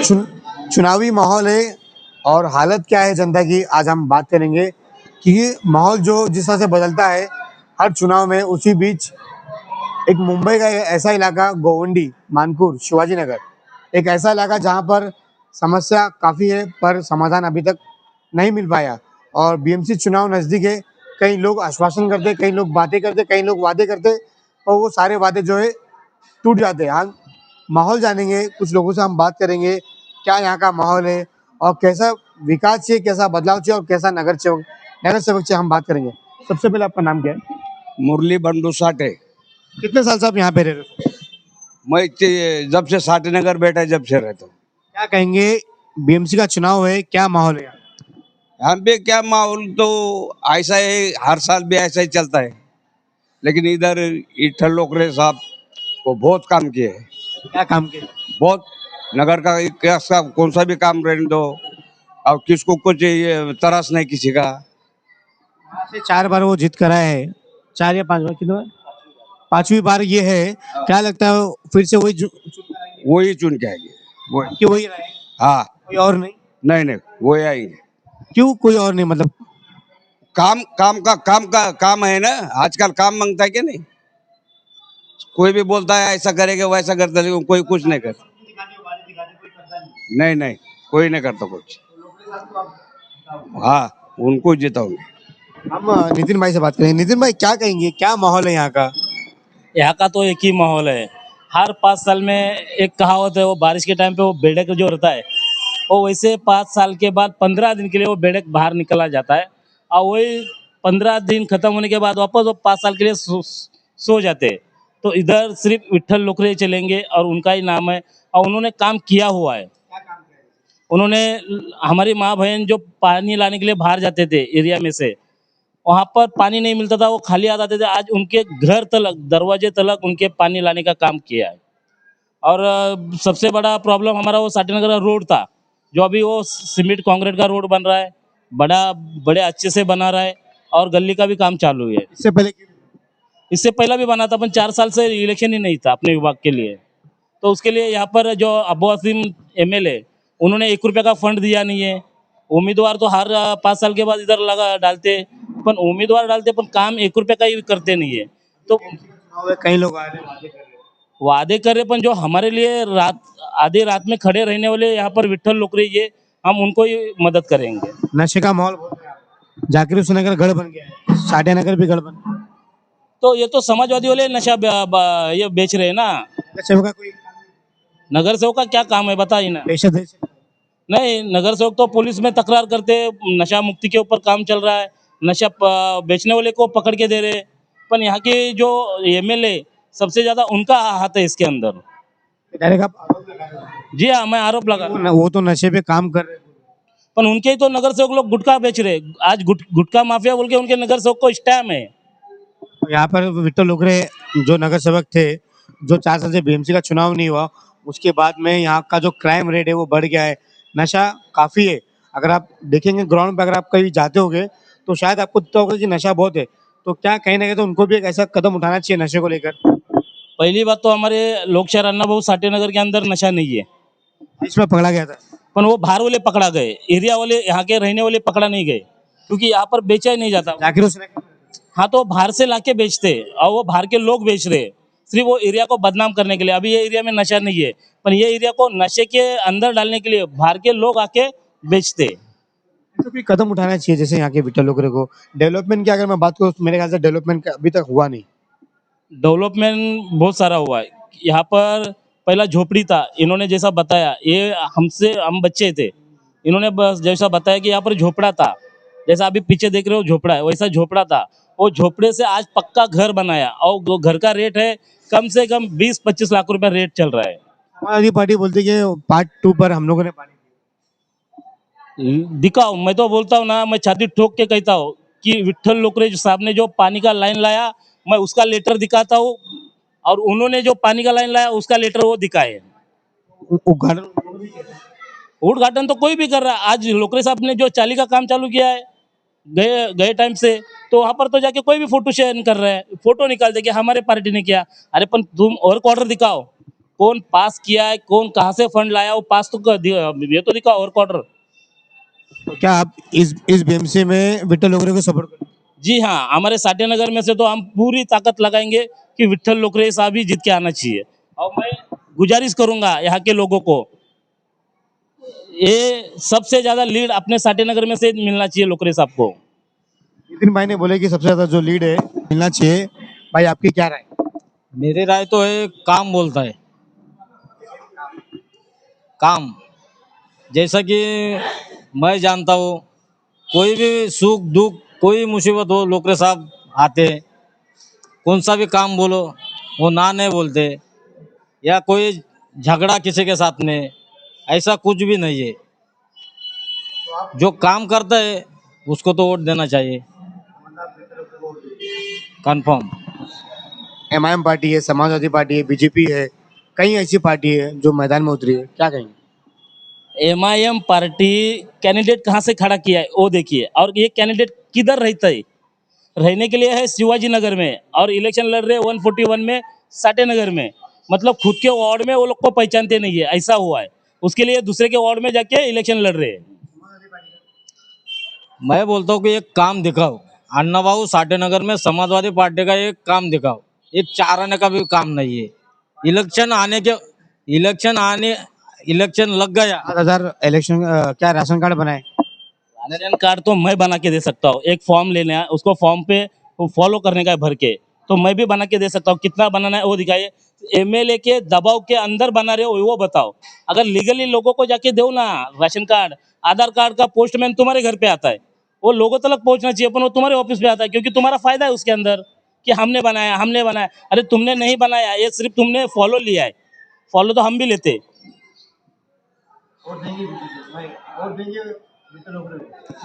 चुन, चुनावी माहौल है और हालत क्या है जनता की, आज हम बात करेंगे कि ये माहौल जो जिस तरह से बदलता है हर चुनाव में, उसी बीच एक मुंबई का ऐसा इलाका गोवंडी, मानपुर, शिवाजी नगर, एक ऐसा इलाका जहां पर समस्या काफ़ी है पर समाधान अभी तक नहीं मिल पाया। और बीएमसी चुनाव नज़दीक है, कई लोग आश्वासन करते, कई लोग बातें करते, कई लोग वादे करते और वो सारे वादे जो है टूट जाते हैं। हम माहौल जानेंगे, कुछ लोगों से हम बात करेंगे क्या यहाँ का माहौल है और कैसा विकास चाहिए, कैसा बदलाव चाहिए और कैसा नगर सेवक चाहिए, हम बात करेंगे। सबसे पहले आपका नाम क्या है? मुरली बंडू साठे। कितने साल से आप यहाँ पे रह रहे हो? जब से साठे नगर बैठा है, जब से रहता हूँ। क्या कहेंगे, बीएमसी का चुनाव है, क्या माहौल है यहाँ? यहाँ पे क्या माहौल तो ऐसा है, हर साल भी ऐसा ही चलता है। लेकिन इधर इठल लोकरे साहब को बहुत काम किए हैं। क्या काम किया? बहुत। नगर का कैसा कौन सा भी काम रहने दो, और किसको कुछ ये तरस नहीं किसी का। यहाँ से 4 बार वो जीत कर आए हैं, 4 या 5 बार, कितने बार? 5वीं बार ये है। क्या लगता है फिर से वही चुन कर आएंगे? वही चुन के आएंगे। वही। कि वही रहे, हाँ। कोई और नहीं? नहीं नहीं, वही आएंगे। क्यों कोई और नहीं, मतलब? काम है ना। आजकल काम मांगता है कि नहीं। कोई भी बोलता है ऐसा करेंगे वैसा करता है, लेकिन कोई कुछ नहीं करता। नहीं नहीं, कोई नहीं करता कुछ। हाँ, उनको जिताऊंगे। हम नितिन भाई से बात करेंगे। नितिन भाई, क्या कहेंगे, क्या माहौल है यहाँ का? यहाँ का तो एक ही माहौल है। हर 5 साल में एक कहावत है, वो बारिश के टाइम पे वो बेड़क जो रहता है, वो वैसे 5 साल के बाद 15 दिन के लिए वो बेड़क बाहर निकला जाता है, और वही 15 दिन खत्म होने के बाद वापस वो 5 साल के लिए सो जाते हैं। तो इधर सिर्फ विट्ठल लोकरे चलेंगे और उनका ही नाम है, और उन्होंने काम किया हुआ है। उन्होंने हमारी माँ बहन जो पानी लाने के लिए बाहर जाते थे एरिया में से, वहाँ पर पानी नहीं मिलता था, वो खाली आ जाते थे, आज उनके घर तलक, दरवाजे तलक उनके पानी लाने का काम किया है। और सबसे बड़ा प्रॉब्लम हमारा वो साटीनगर का रोड था, जो अभी वो सीमेंट कंक्रीट का रोड बन रहा है, बड़े अच्छे से बना रहा है, और गली का भी काम चालू है। इससे पहले इससे पहला भी बना था, पर 4 साल से इलेक्शन ही नहीं था अपने विभाग के लिए। तो उसके लिए यहाँ पर जो अबू असीम एमएलए, उन्होंने 1 रुपये का फंड दिया नहीं है। उम्मीदवार तो हर 5 साल के बाद इधर लगा डालते, पर उम्मीदवार डालते पर काम 1 रुपये का ही करते नहीं है। तो कई लोग आ रहे हैं, वादे कर रहे हैं। वादे कर रहे, पर जो हमारे लिए आधी रात में खड़े रहने वाले यहाँ पर विट्ठल लोकरे, ये हम उनको ही मदद करेंगे। नशे का माहौल बहुत है। जाकिर हुसैन नगर गढ़ बन गया है, साठे नगर भी गढ़ बन गया है। तो ये तो समाजवादी वाले नशा ये बेच रहे हैं ना। नगर सेवक का कोई नगर सेवक का क्या काम है बताइए ना। पेशा दे से- नहीं, नगर सेवक तो पुलिस में तकरार करते, नशा मुक्ति के ऊपर काम चल रहा है, नशा बेचने वाले को पकड़ के दे रहे। पर यहाँ के जो एमएलए, सबसे ज्यादा उनका हाथ है इसके अंदर। डायरेक्ट आप आरोप लगा रहे हो। जी हाँ, मैं आरोप लगा। वो तो नशे पे काम कर रहे हैं। पर उनके ही तो नगर सेवक लोग गुटखा बेच रहे, आज गुटखा माफिया बोल के उनके नगर सेवक को स्टैम है। और यहाँ पर विट्ठल लोकरे जो नगर सेवक थे, जो 4 साल से बीएमसी का चुनाव नहीं हुआ, उसके बाद में यहाँ का जो क्राइम रेट है वो बढ़ गया है, नशा काफी है। अगर आप देखेंगे ग्राउंड पे, अगर आप कहीं जाते होगे तो शायद आपको दिखता होगा कि नशा बहुत है। तो क्या कहीं ना कहीं तो उनको भी एक ऐसा कदम उठाना चाहिए नशे को लेकर। पहली बात तो हमारे लोकशाही अन्ना भाऊ साठे नगर के अंदर नशा नहीं है, इसमें पकड़ा गया था। पर वो बाहर वाले पकड़ा गए, एरिया वाले, यहाँ के रहने वाले पकड़ा नहीं गए, क्योंकि यहाँ पर बेचा ही नहीं जाता। जाकिर हुसैन हाँ, तो बाहर से लाके बेचते, और वो बाहर के लोग बेच रहे, सिर्फ वो एरिया को बदनाम करने के लिए। अभी ये एरिया में नशा नहीं है, पर ये एरिया को नशे के अंदर डालने के लिए बाहर के लोग आके बेचते। तो कोई कदम उठाना चाहिए, जैसे यहाँ के विट्ठल लोकरे को डेवलपमेंट की अगर मैं बात करूँ तो मेरे ख्याल से डेवलपमेंट अभी तक हुआ नहीं। डेवलपमेंट बहुत सारा हुआ है यहाँ पर। पहला झोपड़ी था, इन्होंने जैसा बताया, ये हम बच्चे थे, इन्होंने बस जैसा बताया कि यहाँ पर झोपड़ा था, जैसा अभी पीछे देख रहे हो झोपड़ा है, वैसा झोपड़ा था। वो झोपड़े से आज पक्का घर बनाया, और वो घर का रेट है कम से कम 20-25 लाख रुपए रेट चल रहा है। हमारी आधी पार्टी बोलती है कि पार्ट 2 पर हम लोगों ने पानी दिखाओ, मैं तो बोलता हूँ ना, मैं छाती ठोक के कहता हूँ कि विट्ठल लोकरे साहब ने जो पानी का लाइन लाया, मैं उसका लेटर दिखाता हूँ, और उन्होंने जो पानी का लाइन लाया उसका लेटर वो दिखाए। उद्घाटन उद्घाटन तो कोई भी कर रहा है। आज लोकरे साहब ने जो चाली का काम चालू किया है गए गए टाइम से, तो वहाँ पर तो जाके कोई भी फोटो शेयर कर रहा है, फोटो निकाल दे कि हमारे पार्टी ने किया। अरे पण तुम और क्वार्टर दिखाओ, कौन पास किया है, कौन कहाँ से फंड लाया, वो पास तो ये तो दिखा और क्वार्टर। तो क्या आप इस बीएमसी में विठल लोकरे को सपोर्ट करते हैं? जी हाँ, हमारे साटेनगर में से तो हम पूरी ताकत लगाएंगे कि विठल लोकरे साहब ही जीत के आना चाहिए। और मैं गुजारिश करूंगा यहाँ के लोगों को, ये सबसे ज्यादा लीड अपने साटेनगर में से मिलना चाहिए लोकरे साहब को। नितिन भाई ने बोले कि सबसे ज्यादा जो लीड है मिलना चाहिए। भाई आपकी क्या राय? मेरी राय तो है काम बोलता है। काम जैसा कि मैं जानता हूँ, कोई भी सुख दुख कोई मुसीबत हो लोकरे साहब आते हैं। कौन सा भी काम बोलो वो ना नहीं बोलते, या कोई झगड़ा किसी के साथ में, ऐसा कुछ भी नहीं है। जो काम करता है उसको तो वोट देना चाहिए, कंफर्म। एमआईएम पार्टी है, समाजवादी पार्टी है, बीजेपी है, कई ऐसी पार्टी है जो मैदान में उतरी है, क्या कहेंगे? एमआईएम पार्टी कैंडिडेट कहाँ से खड़ा किया है वो देखिए, और ये कैंडिडेट किधर रहता है। रहने के लिए है शिवाजी नगर में, और इलेक्शन लड़ रहे 141 में साटेनगर में। मतलब खुद के वार्ड में वो लोग को पहचानते नहीं है, ऐसा हुआ है। उसके लिए दूसरे के वार्ड में जाके इलेक्शन लड़ रहे हैं। मैं बोलता हूँ कि एक काम दिखाओ, अन्ना बाबू साटेनगर में समाजवादी पार्टी का एक काम दिखाओ। एक चार आने का भी काम नहीं है। इलेक्शन आने के इलेक्शन लग गया। 7,000 इलेक्शन क्या राशन कार्ड बनाए? राशन कार्ड तो मैं बना के दे सकता हूँ। एक फॉर्म लेना है, उसको फॉर्म पे फॉलो करने का है भर के, तो मैं भी बना के दे सकता हूँ। कितना बनाना है वो दिखाइए। एमएलए के दबाव के अंदर बना रहे हो वो बताओ। अगर लीगली लोगों को जाके दो ना राशन कार्ड, आधार कार्ड का पोस्टमैन तुम्हारे घर पे आता है, वो लोगों तक पहुंचना चाहिए, अपन वो तुम्हारे ऑफिस पे आता है, क्योंकि तुम्हारा फायदा है उसके अंदर कि हमने बनाया हमने बनाया। अरे तुमने नहीं बनाया, ये सिर्फ तुमने फॉलो लिया है। फॉलो तो हम भी लेते।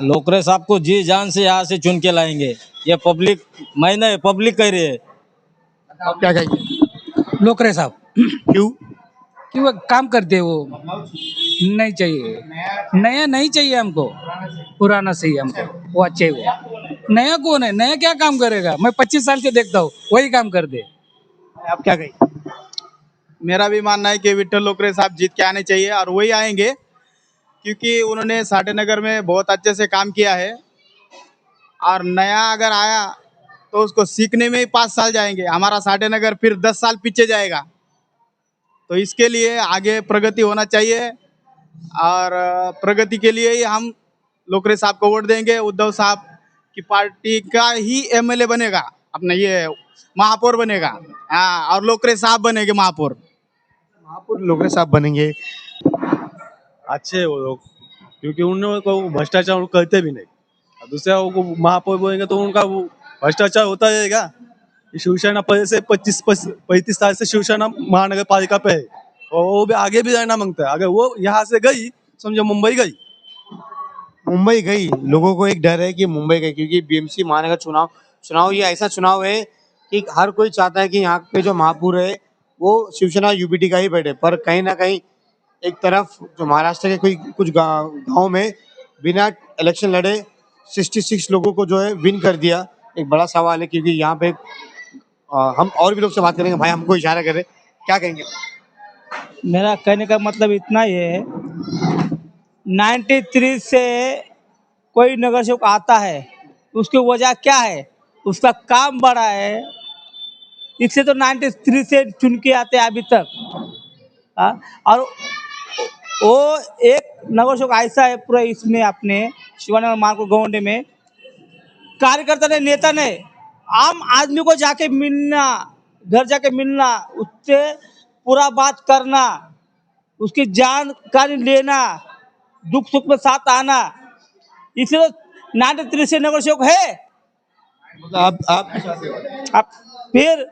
लोकरे साहब को जी जान से यहाँ से चुन के लाएंगे। ये पब्लिक, मैं नहीं, पब्लिक कह रही है। आप क्या कहेंगे? लोकरे साहब क्यों? कि वो काम करते हैं, वो नहीं चाहिए। नया नहीं चाहिए हमको, पुराना सही है हमको, वो अच्छे ही वो। नया कौन है? नया क्या काम करेगा? मैं 25 साल से देखता हूँ, वही काम कर दे। आप क्या कहेंगे? मेरा भी मानना है कि विठल लोकरे साहब जीत के आने चाहिए, और वही आएंगे क्योंकि उन्होंने साटेनगर में बहुत अच्छे से काम किया है। और नया अगर आया तो उसको सीखने में ही 5 साल जाएंगे, हमारा साटेनगर फिर 10 साल पीछे जाएगा। तो इसके लिए आगे प्रगति होना चाहिए, और प्रगति के लिए ही हम लोकरे साहब को वोट देंगे। उद्धव साहब की पार्टी का ही एमएलए बनेगा, अपना ये महापौर बनेगा। हाँ, और लोकरे साहब बनेंगे महापौर। महापौर लोकरे साहब बनेंगे। अच्छे हैं वो लोग, क्योंकि उनको भ्रष्टाचार वो करते भी नहीं। और दूसरा वो महापौर बोलेंगे तो उनका वो भ्रष्टाचार होता रहेगा। ये शिवसेना पहले से 35 साल से शिवसेना महानगर पालिका पे है, और वो भी आगे भी रहना मांगता है। अगर वो यहाँ से गई, समझो मुंबई गई। मुंबई गई, लोगों को एक डर है कि मुंबई गई, क्योंकि बीएमसी महानगर चुनाव ये ऐसा चुनाव है कि हर कोई चाहता है कि यहाँ पे जो महापौर है वो शिवसेना यूबीटी का ही बैठे। पर कहीं ना कहीं एक तरफ जो महाराष्ट्र के कोई कुछ गांव में बिना इलेक्शन लड़े 66 लोगों को जो है विन कर दिया। एक बड़ा सवाल है, क्योंकि यहाँ पे हम और भी लोग से बात करेंगे। भाई हमको इशारा करे, क्या कहेंगे? मेरा कहने का मतलब इतना ही है, 93 से कोई नगर सेवक आता है, उसकी वजह क्या है? उसका काम बड़ा है, इससे तो 93 से चुन के आते हैं अभी तक। और वो एक नगर सेवक ऐसा है पूरा इसमें अपने शिवानगर मार्को गौंडे में, कार्यकर्ता ने, नेता ने, आम आदमी को जाके मिलना, घर जाके मिलना, उससे पूरा बात करना, उसकी जानकारी लेना, दुख सुख में साथ आना, इसलिए 93 से नगर सेवक है। आप फिर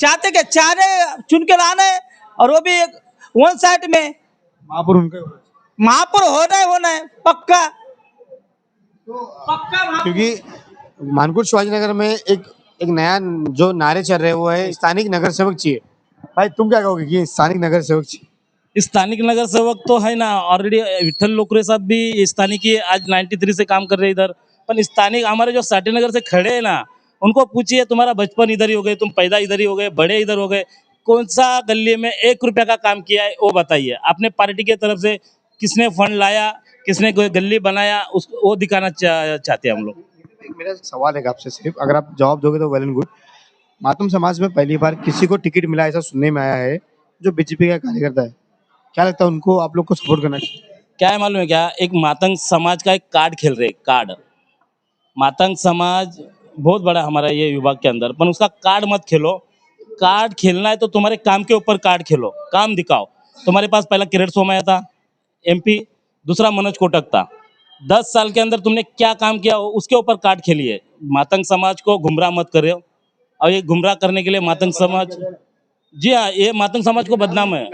चाहते क्या? चाह रहे चुन के लाना है, और वो भी एक वन साइड में। महापौर उनका ही होना चाहिए। महापौर होना है पक्का पक्का। क्योंकि मानकुट शिवाजी नगर में एक नया जो नारे चल रहे हैं वो है स्थानिक नगर सेवक चाहिए। भाई तुम क्या कहोगे कि स्थानिक नगर सेवक चाहिए? स्थानिक नगर सेवक तो है ना, ऑलरेडी विठल लोकरे साहब भी स्थानिक ही आज 93 से काम कर रहे हैं इधर। पर स्थानिक हमारे जो साटेनगर से खड़े हैं ना, उनको पूछिए तुम्हारा बचपन इधर ही हो गए, तुम पैदा इधर ही हो गए, बड़े इधर हो गए, कौन सा गली में 1 रुपया का काम किया है वो बताइए। अपने पार्टी की तरफ से किसने फंड लाया, किसने कोई गली बनाया, उस वो दिखाना चाहते हैं हम लोग। एक मेरा सवाल है आपसे, सिर्फ अगर आप जवाब दोगे तो वेल एंड गुड। मातम समाज में पहली बार किसी को टिकट मिला ऐसा सुनने में आया है जो बीजेपी का कार्यकर्ता है। क्या लगता है उनको आप लोग को सपोर्ट करना चाहिए? क्या है मालूम है क्या, एक मातंग समाज का एक कार्ड खेल रहे, कार्ड। मातंग समाज बहुत बड़ा हमारा ये विभाग के अंदर, पर उसका कार्ड मत खेलो। कार्ड खेलना है तो तुम्हारे काम के ऊपर कार्ड खेलो, काम दिखाओ। तुम्हारे पास पहला किरण सोमैया था एमपी, दूसरा मनोज कोटक था। 10 साल के अंदर तुमने क्या काम किया उसके ऊपर कार्ड खेलिए। मातंग समाज को गुमराह मत करो। और ये गुमराह करने के लिए मातंग समाज, जी हाँ, ये मातंग समाज को बदनाम है।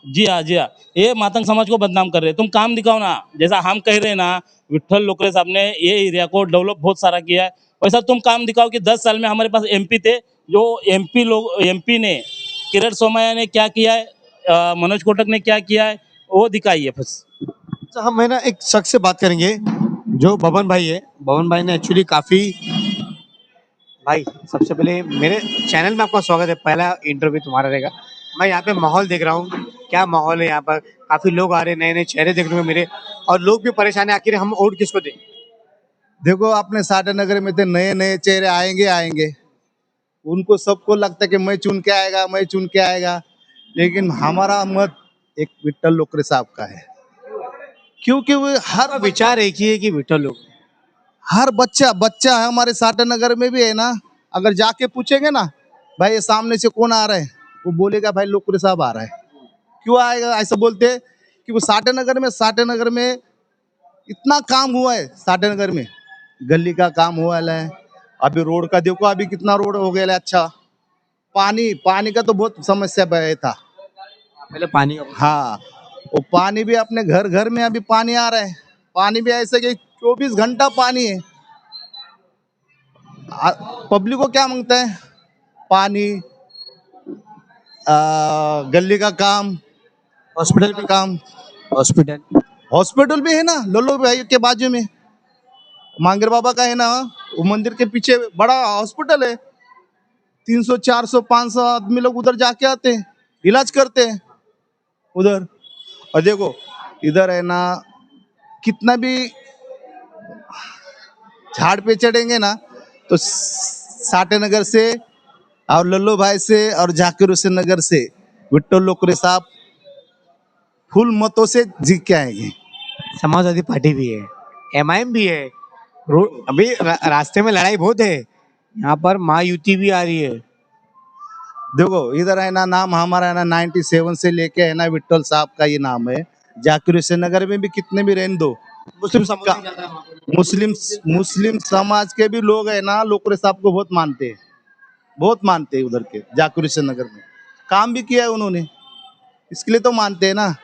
जी हाँ, जी हाँ, ये मातंग समाज को बदनाम कर रहे हैं। तुम काम दिखाओ ना, जैसा हम कह रहे हैं ना, विठल लोकरे साहब ने ये एरिया को डेवलप बहुत सारा किया है, वैसा तुम काम दिखाओ कि 10 साल में हमारे पास एमपी थे, जो एमपी ने किरण सोमैया ने क्या किया है, मनोज कोटक ने क्या किया है, वो दिखाइए बस। अच्छा, हम है ना एक शख्स से बात करेंगे जो बबन भाई है। बबन भाई ने एक्चुअली काफी, भाई सबसे पहले मेरे चैनल में आपका स्वागत है। पहला इंटरव्यू तुम्हारा रहेगा। मैं यहाँ पे माहौल देख रहा हूँ, क्या माहौल है यहाँ पर। काफी लोग आ रहे हैं, नए नए चेहरे देखने को मिले और लोग भी परेशान है आखिर हम वोट किसको दें। देखो अपने साठे नगर में तो नए नए चेहरे आएंगे आएंगे, उनको सबको लगता है कि मैं चुन के आएगा, मैं चुन के आएगा, लेकिन हमारा मत एक विट्ठल लोकरे साहब का है। क्योंकि वो विचार एक ही है कि विठल लोग। हर बच्चा बच्चा है हमारे साठे नगर में भी है ना, अगर जाके पूछेंगे ना भाई ये सामने से कौन आ रहा है, वो बोलेगा भाई लोकरे साहब आ रहा है। क्यों आएगा ऐसा बोलते हैं कि वो साठे नगर में इतना काम हुआ है। साठे नगर में गली का काम हुआ है, अभी रोड का देखो अभी कितना रोड हो गया है। अच्छा, पानी पानी का तो बहुत समस्या था। पहले पानी का। हाँ, वो पानी भी अपने घर घर में अभी पानी आ रहा है। पानी भी ऐसे कि 24 घंटा पानी है। पब्लिक को क्या मांगता है? पानी, गली का काम, हॉस्पिटल का काम। हॉस्पिटल हॉस्पिटल भी है ना लोलो भाई के बाजू में, मांगेर बाबा का है ना, वो मंदिर के पीछे बड़ा हॉस्पिटल है। 300 400 500 आदमी लोग उधर जाके आते हैं, इलाज करते हैं उधर। और देखो इधर है ना, कितना भी झाड़ पे चढ़ेंगे ना तो साठे नगर से और लल्लू भाई से और जाकिर हुसैन नगर से विट्ठल लोकरे साहब फुल मतों से जीत के आएंगे। समाजवादी पार्टी भी है, एमआईएम भी है। अभी रास्ते में लड़ाई बहुत है। यहाँ पर महायुति भी आ रही है। देखो इधर है ना, नाम हमारा है ना 97 से लेके है ना विट्ठल साहब का ये नाम है। जाकिर हुसैन नगर में भी कितने भी रहने दो, मुस्लिम समाज मुस्लिम मुस्लिम समाज के भी लोग है ना लोकरे साहब को बहुत मानते हैं, बहुत मानते हैं। उधर के जाकिर हुसैन नगर में काम भी किया है उन्होंने, इसके लिए तो मानते हैं ना।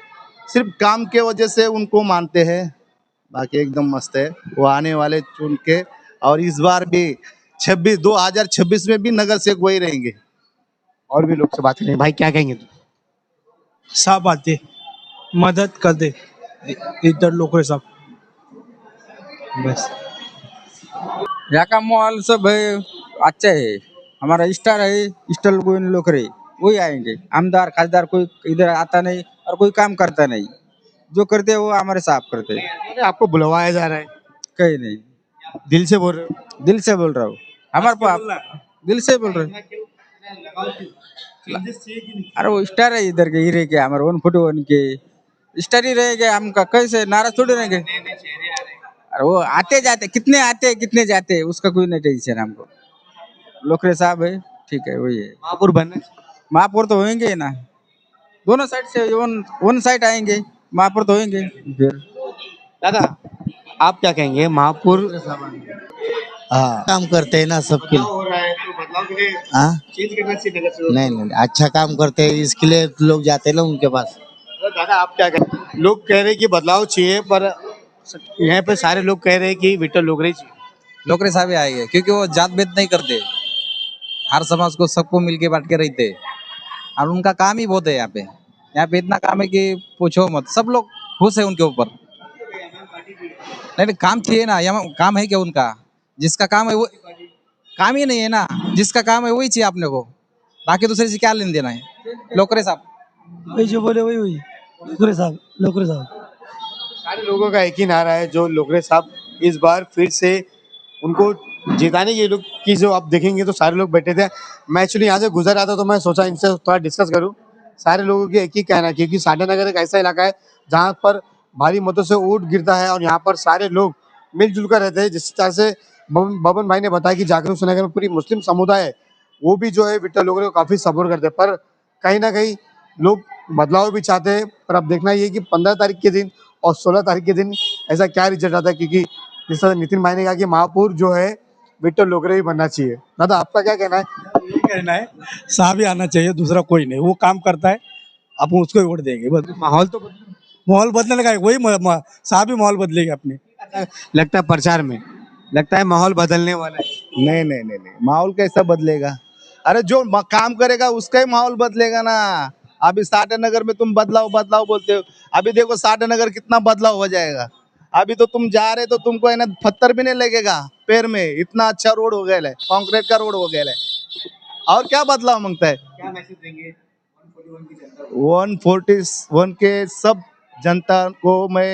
सिर्फ काम के वजह से उनको मानते हैं, बाकी एकदम मस्त है। वो आने वाले चुन के, और इस बार भी 2026 में भी नगर से वही रहेंगे। और भी लोग से बात करेंगे। भाई क्या कहेंगे तुम? साहब आते, मदद कर दे इधर लोकरे साहब, बस। यहाँ का माहौल सब है, अच्छा है। हमारा स्टार है, स्टार गोविंद लोकरे, वही आएंगे। आमदार खासदार कोई इधर आता नहीं और कोई काम करता नहीं। जो करते हैं वो हमारे साहब करते हैं। अरे आपको बुलवाया जा रहा है, कहीं नहीं, दिल से बोल रहे हो? दिल से बोल रहा हूँ। हमारे पास दिल से बोल रहे हैं। अरे वो स्टार है इधर के, हीरे के, हमारे 141 के स्टार ही रहेंगे। हमका कैसे नाराज थोड़ी रहेंगे। अरे वो आते जाते, कितने आते हैं कितने जाते हैं, उसका कोई नहीं टेंशन हमको। लोकरे साहब है, ठीक है, वही है। महापुर बनने महापौर तो होंगे ही ना, दोनों साइड से वन साइड आएंगे, महापौर तो होंगे। फिर दादा आप क्या कहेंगे? महापुर हाँ, काम करते हैं ना सबके लिए। हो रहा है तो बदलाव के लिए हाँ, चेंज करना चाहिए नगर से। नहीं, अच्छा काम करते हैं, इसके लिए लोग जाते हैं ना उनके पास। तो दादा आप क्या कहेंगे? लोग कह रहे हैं कि बदलाव चाहिए, पर यहाँ पे सारे लोग कह रहे हैं कि विठल लोकरे चाहिए। लोकरे साहब ही आएंगे, क्योंकि वो जात भेद नहीं करते, हर समाज को सबको मिलके बांट के रहते हैं। और उनका काम ही बहुत है यहाँ पे इतना काम है कि पूछो मत, सब लोग खुश है उनके ऊपर। नहीं काम चाहिए ना, यहाँ काम है क्या उनका? जिसका काम है वो काम ही नहीं है ना, जिसका काम है वही चाहिए अपने को। बाकी दूसरे से क्या लेन देना है। लोकरे साहब वही जो बोले वही वही लोकरे साहब लोकरे साहब। सारे लोगों का एक ही नारा है जो लोकरे साहब इस बार फिर से उनको जिताने के लोग की जो आप देखेंगे तो सारे लोग बैठे थे। मैं एक्चुअली यहाँ से गुजर रहा था तो मैं सोचा इनसे थोड़ा डिस्कस करूँ। सारे लोगों की एक ही कहना है क्योंकि साडा नगर एक ऐसा इलाका है जहाँ पर भारी मतों से वोट गिरता है और यहाँ पर सारे लोग मिलजुल कर रहते हैं। जिस तरह से बबन भाई ने बताया कि जागरूक नगर में पूरी मुस्लिम समुदाय है, वो भी जो है विक्टर लोकरे को काफी सपोर्ट करते हैं। पर कहीं ना कहीं लोग बदलाव भी चाहते हैं। पर अब देखना ये कि 15 तारीख के दिन और 16 तारीख के दिन ऐसा क्या रिजल्ट आता है, क्योंकि जिस तरह नितिन भाई ने कहा कि महापौर जो है विक्टर लोकरे ही बनना चाहिए। दादा आपका क्या कहना है? यही कहना है साहब ही आना चाहिए, दूसरा कोई नहीं। वो काम करता है, अपन उसको ही वोट देंगे बस। माहौल तो माहौल बदलने का है, वही साहब ही माहौल बदलेगा अपने। लगता है प्रचार में लगता है माहौल बदलने वाला है। नहीं नहीं नहीं नहीं, माहौल कैसा बदलेगा? अरे जो काम करेगा उसका ही माहौल बदलेगा ना। अभी साडा नगर में तुम बदलाव बदलाव बोलते हो, अभी देखो साडा नगर कितना बदलाव हो जाएगा। अभी तो तुम जा रहे तो तुमको है ना पत्थर भी नहीं लगेगा पैर में, इतना अच्छा रोड हो गया है, कंक्रीट का रोड हो गया है। और क्या बदलाव मांगता है? क्या मैसेज देंगे 141 की जनता 141 के सब जनता को मैं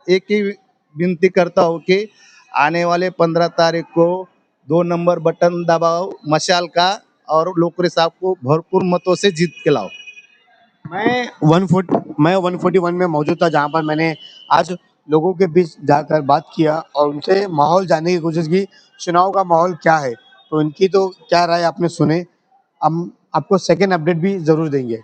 एक ही विनती करता हूँ कि आने वाले 15 तारीख को 2 नंबर बटन दबाओ मशाल का और लोकरे साहब को भरपूर मतों से जीत के लाओ। मैं 141 में मौजूद था जहां पर मैंने आज लोगों के बीच जाकर बात किया और उनसे माहौल जानने की कोशिश की, चुनाव का माहौल क्या है। तो इनकी तो क्या राय आपने सुने, हम आपको सेकेंड अपडेट भी जरूर देंगे।